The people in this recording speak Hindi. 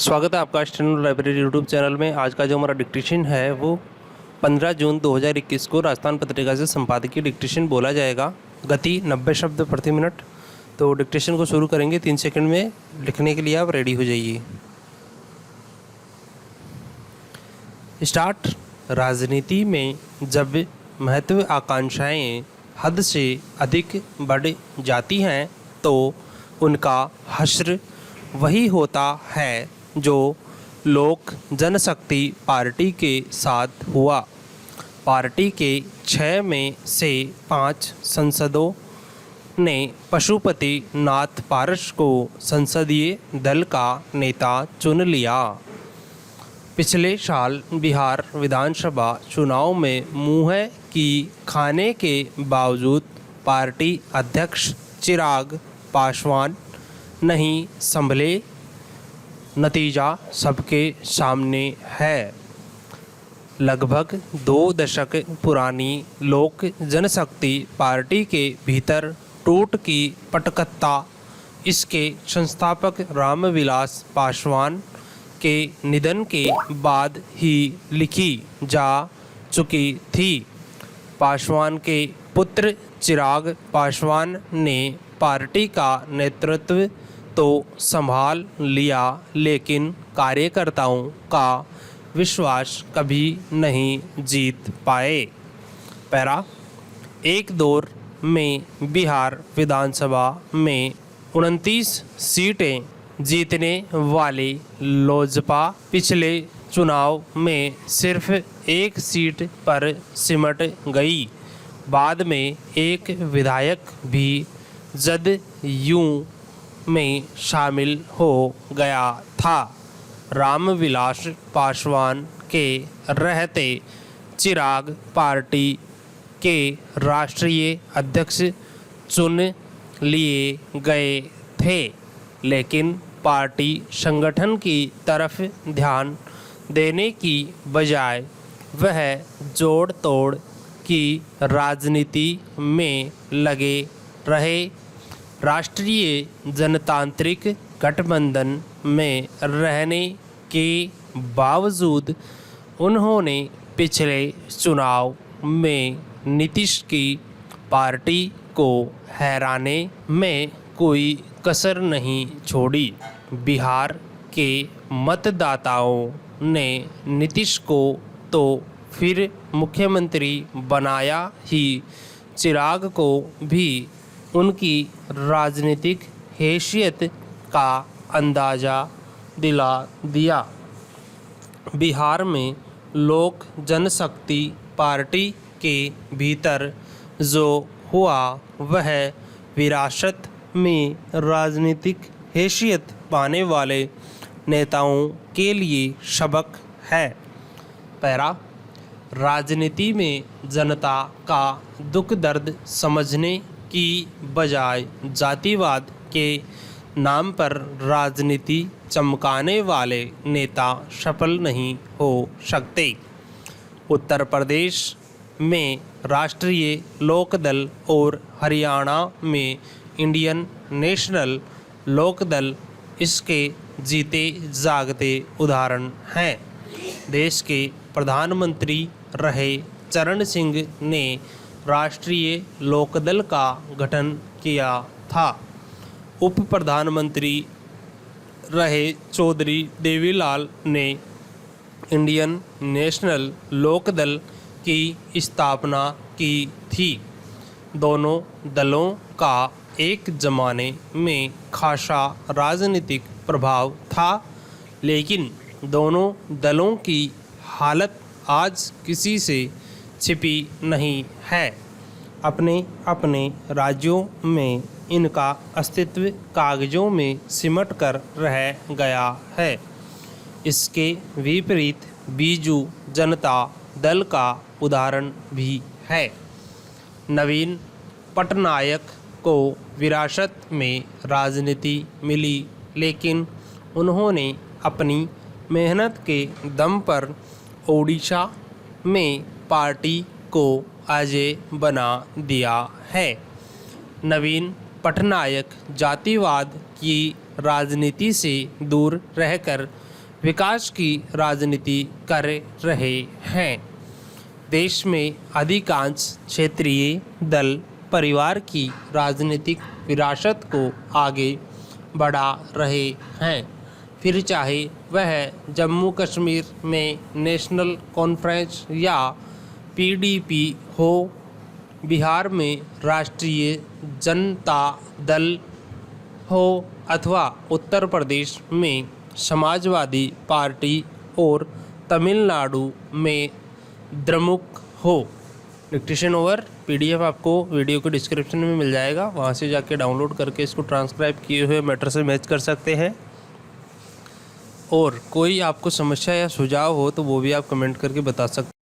स्वागत है आपका स्टैंडर्ड लाइब्रेरी यूट्यूब चैनल में। आज का जो हमारा डिक्टेशन है वो 15 जून 2021 को राजस्थान पत्रिका से संपादकीय डिक्टेशन बोला जाएगा। गति 90 शब्द प्रति मिनट। तो डिक्टेशन को शुरू करेंगे। 3 सेकंड में लिखने के लिए आप रेडी हो जाइए। स्टार्ट। राजनीति में जब महत्वाकांक्षाएं हद से अधिक बढ़ जाती हैं तो उनका हश्र वही होता है जो लोक जनशक्ति पार्टी के साथ हुआ। पार्टी के 6 में से 5 सांसदों ने पशुपति नाथ पारस को संसदीय दल का नेता चुन लिया। पिछले साल बिहार विधानसभा चुनाव में मुँह की खाने के बावजूद पार्टी अध्यक्ष चिराग पासवान नहीं संभले। नतीजा सबके सामने है। लगभग 2 दशक पुरानी लोक जनशक्ति पार्टी के भीतर टूट की पटकथा इसके संस्थापक रामविलास पासवान के निधन के बाद ही लिखी जा चुकी थी। पासवान के पुत्र चिराग पासवान ने पार्टी का नेतृत्व तो संभाल लिया, लेकिन कार्यकर्ताओं का विश्वास कभी नहीं जीत पाए। पैरा। एक दौर में बिहार विधानसभा में 29 सीटें जीतने वाली लोजपा पिछले चुनाव में सिर्फ 1 सीट पर सिमट गई। बाद में एक विधायक भी जदयू में शामिल हो गया था। रामविलास पासवान के रहते चिराग पार्टी के राष्ट्रीय अध्यक्ष चुन लिए गए थे, लेकिन पार्टी संगठन की तरफ ध्यान देने की बजाय वह जोड़ तोड़ की राजनीति में लगे रहे। राष्ट्रीय जनतांत्रिक गठबंधन में रहने के बावजूद उन्होंने पिछले चुनाव में नीतीश की पार्टी को हराने में कोई कसर नहीं छोड़ी। बिहार के मतदाताओं ने नीतीश को तो फिर मुख्यमंत्री बनाया ही, चिराग को भी उनकी राजनीतिक हैसियत का अंदाज़ा दिला दिया। बिहार में लोक जनशक्ति पार्टी के भीतर जो हुआ वह विरासत में राजनीतिक हैसियत पाने वाले नेताओं के लिए सबक है। पैरा। राजनीति में जनता का दुख दर्द समझने की बजाय जातिवाद के नाम पर राजनीति चमकाने वाले नेता सफल नहीं हो सकते। उत्तर प्रदेश में राष्ट्रीय लोकदल और हरियाणा में इंडियन नेशनल लोकदल इसके जीते जागते उदाहरण हैं। देश के प्रधानमंत्री रहे चरण सिंह ने राष्ट्रीय लोकदल का गठन किया था। उप प्रधानमंत्री रहे चौधरी देवीलाल ने इंडियन नेशनल लोकदल की स्थापना की थी। दोनों दलों का एक ज़माने में खासा राजनीतिक प्रभाव था, लेकिन दोनों दलों की हालत आज किसी से छिपी नहीं है। अपने अपने राज्यों में इनका अस्तित्व कागजों में सिमट कर रह गया है। इसके विपरीत बीजू जनता दल का उदाहरण भी है। नवीन पटनायक को विरासत में राजनीति मिली, लेकिन उन्होंने अपनी मेहनत के दम पर ओडिशा में पार्टी को अजेय बना दिया है। नवीन पटनायक जातिवाद की राजनीति से दूर रहकर विकास की राजनीति कर रहे हैं। देश में अधिकांश क्षेत्रीय दल परिवार की राजनीतिक विरासत को आगे बढ़ा रहे हैं, फिर चाहे वह जम्मू कश्मीर में नेशनल कॉन्फ्रेंस या पीडीपी हो, बिहार में राष्ट्रीय जनता दल हो अथवा उत्तर प्रदेश में समाजवादी पार्टी और तमिलनाडु में द्रमुक हो। Dictation over. पीडीएफ आपको वीडियो के डिस्क्रिप्शन में मिल जाएगा, वहाँ से जाके डाउनलोड करके इसको ट्रांसक्राइब किए हुए मैटर से मैच कर सकते हैं। और कोई आपको समस्या या सुझाव हो तो वो भी आप कमेंट करके बता सकते हैं।